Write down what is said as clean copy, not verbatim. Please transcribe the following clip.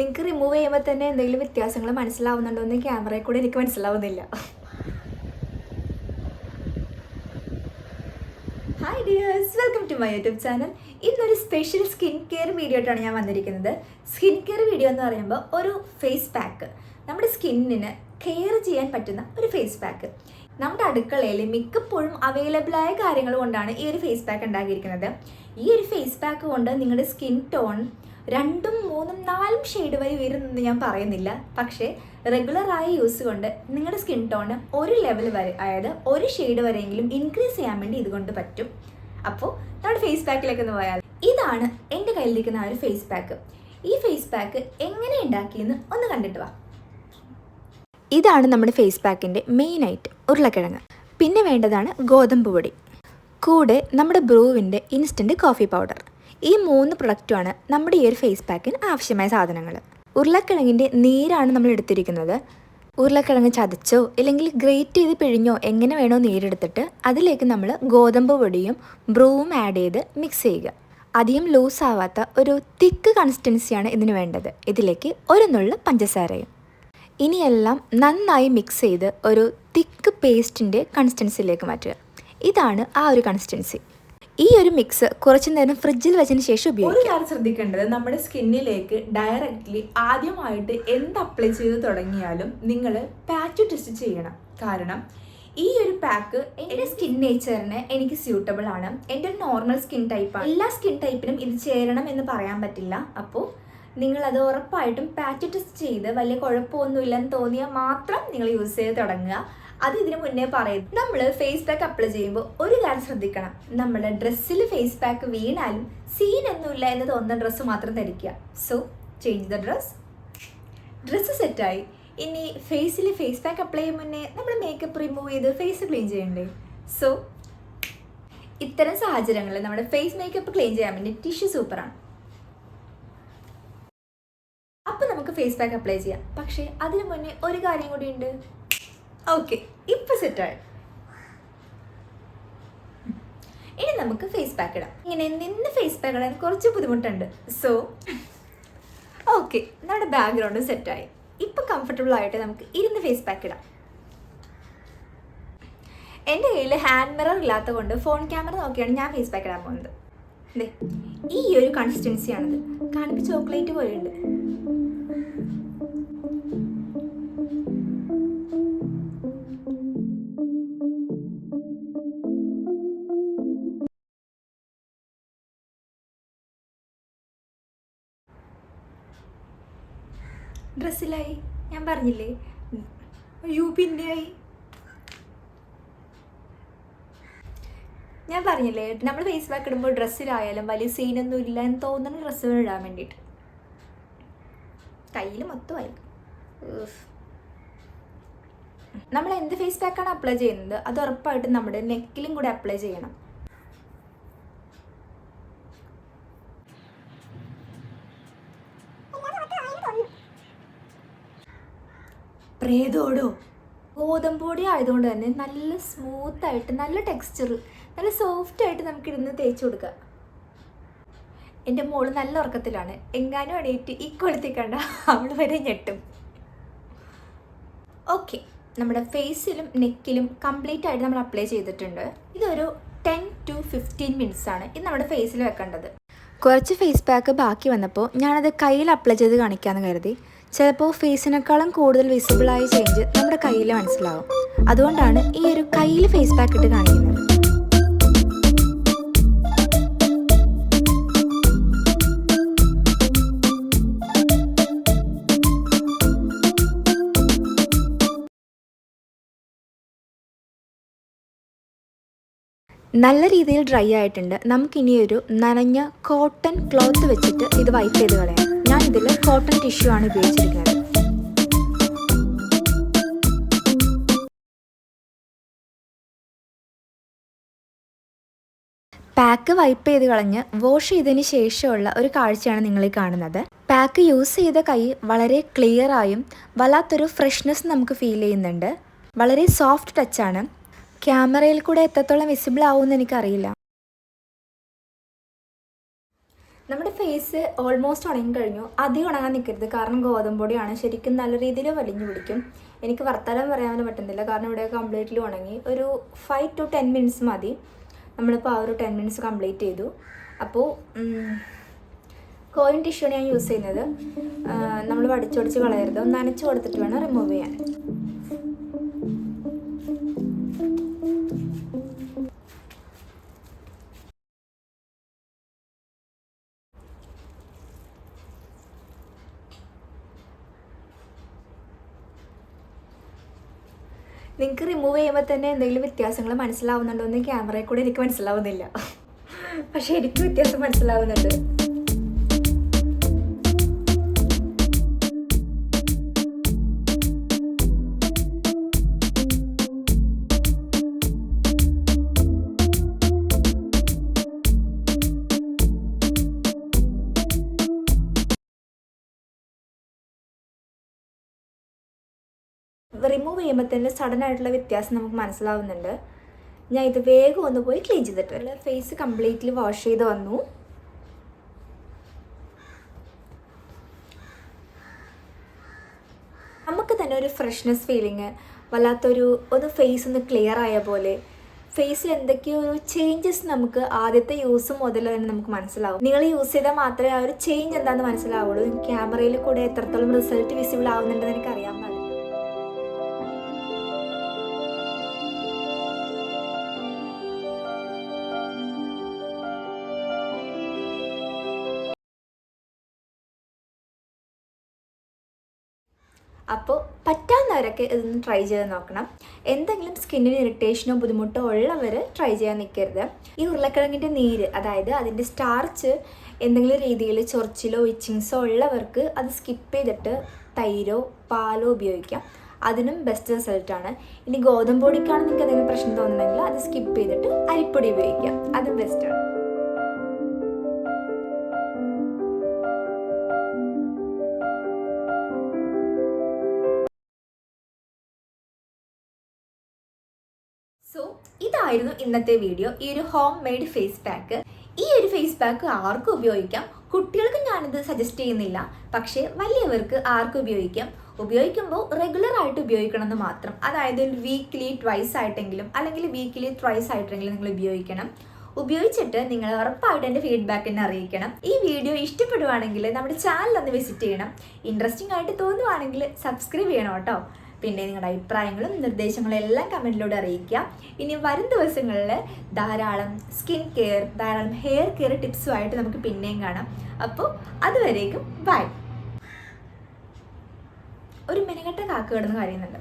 നിങ്ങൾക്ക് റിമൂവ് ചെയ്യുമ്പോൾ തന്നെ എന്തെങ്കിലും വ്യത്യാസങ്ങൾ മനസ്സിലാവുന്നുണ്ടോ എന്ന് ക്യാമറയിൽ കൂടെ എനിക്ക് മനസ്സിലാവുന്നില്ല. Hi dears, welcome to my YouTube channel. ഇന്നൊരു സ്പെഷ്യൽ സ്കിൻ കെയർ വീഡിയോ ആയിട്ടാണ് ഞാൻ വന്നിരിക്കുന്നത്. സ്കിൻ കെയർ വീഡിയോ എന്ന് പറയുമ്പോൾ ഒരു ഫേസ് പാക്ക്, നമ്മുടെ സ്കിന്നിന് കെയർ ചെയ്യാൻ പറ്റുന്ന ഒരു ഫേസ് പാക്ക്. നമ്മുടെ അടുക്കളയിൽ മിക്കപ്പോഴും അവൈലബിളായ കാര്യങ്ങൾ കൊണ്ടാണ് ഈ ഒരു ഫേസ് പാക്ക് ഉണ്ടാക്കിയിരിക്കുന്നത്. ഈ ഒരു ഫേസ് പാക്ക് കൊണ്ട് നിങ്ങളുടെ സ്കിൻ ടോൺ 2, 3, 4 ഷെയ്ഡ് വരെ ഉയരുന്നെന്ന് ഞാൻ പറയുന്നില്ല. പക്ഷേ റെഗുലറായ യൂസ് കൊണ്ട് നിങ്ങളുടെ സ്കിൻ ടോണ് ഒരു ലെവൽ വരെ, അതായത് ഒരു ഷെയ്ഡ് വരെയെങ്കിലും ഇൻക്രീസ് ചെയ്യാൻ വേണ്ടി ഇതുകൊണ്ട് പറ്റും. അപ്പോൾ നമ്മുടെ ഫേസ് പാക്കിലേക്ക് ഒന്ന് പോയാൽ, ഇതാണ് എൻ്റെ കയ്യിലിരിക്കുന്ന ആ ഒരു ഫേസ് പാക്ക്. ഈ ഫേസ് പാക്ക് എങ്ങനെ ഉണ്ടാക്കിയെന്ന് ഒന്ന് കണ്ടിട്ട് വാ. ഇതാണ് നമ്മുടെ ഫേസ് പാക്കിൻ്റെ മെയിനായിട്ട് ഉരുളക്കിഴങ്ങ്. പിന്നെ വേണ്ടതാണ് ഗോതമ്പ് പൊടി, കൂടെ നമ്മുടെ ബ്രൂവിൻ്റെ ഇൻസ്റ്റൻറ്റ് കോഫി പൗഡർ. ഈ 3 പ്രൊഡക്റ്റുമാണ് നമ്മുടെ ഈ ഒരു ഫേസ് പാക്കിന് ആവശ്യമായ സാധനങ്ങൾ. ഉരുളക്കിഴങ്ങിൻ്റെ നീരാണ് നമ്മൾ എടുത്തിരിക്കുന്നത്. ഉരുളക്കിഴങ്ങ് ചതച്ചോ അല്ലെങ്കിൽ ഗ്രേറ്റ് ചെയ്ത് പിഴിഞ്ഞോ എങ്ങനെ വേണോ നീരെടുത്തിട്ട് അതിലേക്ക് നമ്മൾ ഗോതമ്പ് പൊടിയും ബ്രൂവും ആഡ് ചെയ്ത് മിക്സ് ചെയ്യുക. അധികം ലൂസ് ആവാത്ത ഒരു തിക്ക് കൺസിസ്റ്റൻസിയാണ് ഇതിന് വേണ്ടത്. ഇതിലേക്ക് ഒരു നുള്ള് പഞ്ചസാരയും. ഇനിയെല്ലാം നന്നായി മിക്സ് ചെയ്ത് ഒരു തിക്ക് പേസ്റ്റിൻ്റെ കൺസിസ്റ്റൻസിയിലേക്ക് മാറ്റുക. ഇതാണ് ആ ഒരു കൺസിസ്റ്റൻസി. ഈ ഒരു മിക്സ് കുറച്ചു നേരം ഫ്രിഡ്ജിൽ വെച്ചതിന് ശേഷം ഉപയോഗിക്കുക. ഒരു കാര്യം ശ്രദ്ധിക്കേണ്ടത്, നമ്മുടെ സ്കിന്നിലേക്ക് ഡയറക്റ്റ്ലി ആദ്യമായിട്ട് എന്ത് അപ്ലൈ ചെയ്ത് തുടങ്ങിയാലും നിങ്ങൾ പാച്ച് ടെസ്റ്റ് ചെയ്യണം. കാരണം ഈ ഒരു പാക്ക് എൻ്റെ സ്കിൻ നേച്ചറിന് എനിക്ക് സ്യൂട്ടബിൾ ആണ്. എൻ്റെ ഒരു നോർമൽ സ്കിൻ ടൈപ്പാണ്. എല്ലാ സ്കിൻ ടൈപ്പിനും ഇത് ചേരണം എന്ന് പറയാൻ പറ്റില്ല. അപ്പോൾ നിങ്ങളത് ഉറപ്പായിട്ടും പാച്ച് ടെസ്റ്റ് ചെയ്ത് വലിയ കുഴപ്പമൊന്നുമില്ലെന്ന് തോന്നിയാൽ മാത്രം നിങ്ങൾ യൂസ് ചെയ്ത് തുടങ്ങുക. അത് ഇതിന് മുന്നേ പറയും. നമ്മൾ ഫേസ് പാക്ക് അപ്ലൈ ചെയ്യുമ്പോൾ ഒരു കാര്യം ശ്രദ്ധിക്കണം, നമ്മുടെ ഡ്രസ്സിൽ ഫേസ് പാക്ക് വീണാലും സീനൊന്നുമില്ല എന്ന് തോന്നുന്ന ഡ്രസ്സ് മാത്രം ധരിക്കുക. സോ ചേഞ്ച് ദ ഡ്രസ്സ് സെറ്റായി. ഇനി ഫേസിൽ ഫേസ് പാക്ക് അപ്ലൈ ചെയ്യാൻ മുന്നേ നമ്മൾ മേക്കപ്പ് റിമൂവ് ചെയ്ത് ഫേസ് ക്ലീൻ ചെയ്യണ്ടേ? സോ ഇത്തരം സാഹചര്യങ്ങളിൽ നമ്മുടെ ഫേസ് മേക്കപ്പ് ക്ലീൻ ചെയ്യാൻ വേണ്ടി ടിഷ്യൂ സൂപ്പറാണ്. അപ്പം നമുക്ക് ഫേസ് പാക്ക് അപ്ലൈ ചെയ്യാം. പക്ഷേ അതിന് മുന്നേ ഒരു കാര്യം കൂടി ഉണ്ട്. ഓക്കെ, ഇപ്പം സെറ്റായി. ഇനി നമുക്ക് ഫേസ് പാക്ക് ഇടാം. ഇങ്ങനെ നിന്ന് ഫേസ് പാക്ക് ഇടാൻ കുറച്ച് ബുദ്ധിമുട്ടുണ്ട്. സോ ഓക്കെ, നമ്മുടെ ബാക്ക്ഗ്രൗണ്ട് സെറ്റായി. ഇപ്പം കംഫർട്ടബിൾ ആയിട്ട് നമുക്ക് ഇരുന്ന് ഫേസ് പാക്ക് ഇടാം. എൻ്റെ കയ്യിൽ ഹാൻഡ് മിറർ ഇല്ലാത്ത കൊണ്ട് ഫോൺ ക്യാമറ നോക്കിയാണ് ഞാൻ ഫേസ് പാക്ക് ഇടാൻ പോകുന്നത്. ഈ ഒരു കൺസിസ്റ്റൻസിയാണിത്. കാണുമ്പോൾ ചോക്ലേറ്റ് പോലെയുണ്ട്. ഡ്രസ്സിലായി, ഞാൻ പറഞ്ഞില്ലേ. പിന്നെയായി, ഞാൻ പറഞ്ഞില്ലേ നമ്മൾ ഫേസ് പാക്ക് ഇടുമ്പോൾ ഡ്രസ്സിലായാലും വലിയ സീനൊന്നും ഇല്ല എന്ന് തോന്നുന്ന ഡ്രസ്സുകൾ ഇടാൻ വേണ്ടിയിട്ട്. കയ്യിൽ മൊത്തമായി. നമ്മൾ എന്ത് ഫേസ് പാക്കാണ് അപ്ലൈ ചെയ്യുന്നത് അത് ഉറപ്പായിട്ടും നമ്മുടെ നെക്കിലും കൂടെ അപ്ലൈ ചെയ്യണം. പ്രേതോടോ ഗോതമ്പ് പൊടി ആയതുകൊണ്ട് തന്നെ നല്ല സ്മൂത്തായിട്ട്, നല്ല ടെക്സ്ചർ, നല്ല സോഫ്റ്റായിട്ട് നമുക്കിരുന്ന് തേച്ച് കൊടുക്കുക. എൻ്റെ മോള് നല്ല ഉറക്കത്തിലാണ്. എങ്ങാനും എണീറ്റ് ഈ കൊളുത്തി കണ്ട അവൾ വരെ ഞെട്ടും. ഓക്കെ, നമ്മുടെ ഫേസിലും നെക്കിലും കംപ്ലീറ്റ് ആയിട്ട് നമ്മൾ അപ്ലൈ ചെയ്തിട്ടുണ്ട്. ഇതൊരു 10 to 15 മിനിറ്റ്സ് ആണ് ഇത് നമ്മുടെ ഫേസിൽ വെക്കേണ്ടത്. കുറച്ച് ഫേസ് പാക്ക് ബാക്കി വന്നപ്പോൾ ഞാനത് കയ്യിൽ അപ്ലൈ ചെയ്ത് കാണിക്കാമെന്ന് കരുതി. ചിലപ്പോൾ ഫേസിനേക്കാളും കൂടുതൽ വിസിബിളായ ചേഞ്ച് നമ്മുടെ കയ്യിൽ മനസ്സിലാവും. അതുകൊണ്ടാണ് ഈ ഒരു കയ്യിൽ ഫേസ് പാക്ക് ഇട്ട് കാണിക്കുന്നത്. നല്ല രീതിയിൽ ഡ്രൈ ആയിട്ടുണ്ട്. നമുക്കിനി ഒരു നനഞ്ഞ കോട്ടൺ ക്ലോത്ത് വെച്ചിട്ട് ഇത് വൈപ്പ് ചെയ്ത് കളയാം. ഞാൻ ഇതിൽ കോട്ടൺ ടിഷ്യൂ ആണ് ഉപയോഗിച്ചിരിക്കുന്നത്. പാക്ക് വൈപ്പ് ചെയ്ത് കളഞ്ഞ് വാഷ് ചെയ്തതിന് ശേഷമുള്ള ഒരു കാഴ്ചയാണ് നിങ്ങൾ കാണുന്നത്. പാക്ക് യൂസ് ചെയ്ത കൈ വളരെ ക്ലിയറായും വല്ലാത്തൊരു ഫ്രഷ്നെസ് നമുക്ക് ഫീൽ ചെയ്യുന്നുണ്ട്. വളരെ സോഫ്റ്റ് ടച്ചാണ്. ക്യാമറയിൽ കൂടെ എത്രത്തോളം വിസിബിൾ ആവുമെന്ന് എനിക്കറിയില്ല. നമ്മുടെ ഫേസ് ഓൾമോസ്റ്റ് ഉണങ്ങി കഴിഞ്ഞു. അധികം ഉണങ്ങാൻ നിൽക്കരുത്, കാരണം ഗോതമ്പൊടിയാണ്, ശരിക്കും നല്ല രീതിയിൽ വലിഞ്ഞു പിടിക്കും. എനിക്ക് വർത്തമാനം പറയാൻ പറ്റുന്നില്ല, കാരണം ഇവിടെ കംപ്ലീറ്റ്ലി ഉണങ്ങി. ഒരു 5 to 10 മിനിറ്റ്സ് മതി. നമ്മളിപ്പോൾ ആ ഒരു 10 മിനിറ്റ്സ് കംപ്ലീറ്റ് ചെയ്തു. അപ്പോൾ കോയിൻ ടിഷ്യൂണ് ഞാൻ യൂസ് ചെയ്യുന്നത്. നമ്മൾ വടിച്ചൊടിച്ച് കളയരുത്, ഒന്ന് നനച്ച് കൊടുത്തിട്ട് വേണം റിമൂവ് ചെയ്യാൻ. നിങ്ങൾക്ക് റിമൂവ് ചെയ്യുമ്പോൾ തന്നെ എന്തെങ്കിലും വ്യത്യാസങ്ങൾ മനസ്സിലാവുന്നുണ്ടോ എന്ന് ക്യാമറയിൽ കൂടെ എനിക്ക് മനസ്സിലാവുന്നില്ല, പക്ഷേ എനിക്ക് വ്യത്യാസം മനസ്സിലാവുന്നുണ്ട്. റിമൂവ് ചെയ്യുമ്പോൾ തന്നെ സഡൻ ആയിട്ടുള്ള വ്യത്യാസം നമുക്ക് മനസ്സിലാവുന്നുണ്ട്. ഞാൻ ഇത് വേഗം ഒന്ന് പോയി ക്ലീൻ ചെയ്തിട്ട് ഫേസ് കംപ്ലീറ്റ്ലി വാഷ് ചെയ്ത് വന്നു. നമുക്ക് തന്നെ ഒരു ഫ്രഷ്നെസ് ഫീലിങ്, വല്ലാത്തൊരു ഫേസ് ഒന്ന് ക്ലിയർ ആയ പോലെ, ഫേസിൽ എന്തൊക്കെയോ ഒരു ചേഞ്ചസ് നമുക്ക് ആദ്യത്തെ യൂസ് മുതൽ തന്നെ നമുക്ക് മനസ്സിലാവും. നിങ്ങൾ യൂസ് ചെയ്താൽ മാത്രമേ ആ ഒരു ചേഞ്ച് എന്താണെന്ന് മനസ്സിലാവുള്ളൂ. ക്യാമറയിൽ കൂടെ എത്രത്തോളം റിസൾട്ട് വിസിബിൾ ആവുന്നുണ്ടെന്ന് എനിക്ക് അറിയാൻ പാടില്ല. അപ്പോൾ പറ്റാവുന്നവരൊക്കെ ഇതൊന്ന് ട്രൈ ചെയ്ത് നോക്കണം. എന്തെങ്കിലും സ്കിന്നിന് ഇറിറ്റേഷനോ ബുദ്ധിമുട്ടോ ഉള്ളവർ ട്രൈ ചെയ്യാൻ നിൽക്കരുത്. ഈ ഉരുളക്കിഴങ്ങിൻ്റെ നീര്, അതായത് അതിൻ്റെ സ്റ്റാർച്ച് എന്തെങ്കിലും രീതിയിൽ ചൊറിച്ചിലോ ഇച്ചിങ്സോ ഉള്ളവർക്ക് അത് സ്കിപ്പ് ചെയ്തിട്ട് തൈരോ പാലോ ഉപയോഗിക്കാം. അതിനും ബെസ്റ്റ് റിസൾട്ടാണ്. ഇനി ഗോതമ്പൊടിക്കാണ് നിങ്ങൾക്ക് എന്തെങ്കിലും പ്രശ്നം തോന്നുന്നുണ്ടെങ്കിൽ അത് സ്കിപ്പ് ചെയ്തിട്ട് അരിപ്പൊടി ഉപയോഗിക്കാം, അതും ബെസ്റ്റാണ്. സോ ഇതായിരുന്നു ഇന്നത്തെ വീഡിയോ. ഈ ഒരു ഹോം മെയ്ഡ് ഫേസ് പാക്ക്. ഈ ഒരു ഫേസ് പാക്ക് ആർക്കും ഉപയോഗിക്കാം. കുട്ടികൾക്ക് ഞാനിത് സജസ്റ്റ് ചെയ്യുന്നില്ല, പക്ഷേ വലിയവർക്ക് ആർക്കും ഉപയോഗിക്കാം. ഉപയോഗിക്കുമ്പോൾ റെഗുലർ ആയിട്ട് ഉപയോഗിക്കണം എന്ന് മാത്രം. അതായത് വീക്ക്ലി ട്വൈസ് ആയിട്ടെങ്കിലും അല്ലെങ്കിൽ വീക്ക്ലി ത്രൈസ് ആയിട്ടെങ്കിലും നിങ്ങൾ ഉപയോഗിക്കണം. ഉപയോഗിച്ചിട്ട് നിങ്ങൾ ഉറപ്പായിട്ട് എൻ്റെ ഫീഡ്ബാക്ക് എന്നെ അറിയിക്കണം. ഈ വീഡിയോ ഇഷ്ടപ്പെടുവാണെങ്കിൽ നമ്മുടെ ചാനൽ ഒന്ന് വിസിറ്റ് ചെയ്യണം. ഇൻട്രസ്റ്റിംഗ് ആയിട്ട് തോന്നുവാണെങ്കിൽ സബ്സ്ക്രൈബ് ചെയ്യണം കേട്ടോ. പിന്നെ നിങ്ങളുടെ അഭിപ്രായങ്ങളും നിർദ്ദേശങ്ങളും എല്ലാം കമൻറ്റിലൂടെ അറിയിക്കുക. ഇനി വരും ദിവസങ്ങളിൽ ധാരാളം സ്കിൻ കെയർ, ധാരാളം ഹെയർ കെയർ ടിപ്സുമായിട്ട് നമുക്ക് പിന്നെയും കാണാം. അപ്പോൾ അതുവരേക്കും ബൈ. ഒരു മെനക്കെട്ട കാക്ക കിടന്ന് കരയുന്നുണ്ട്.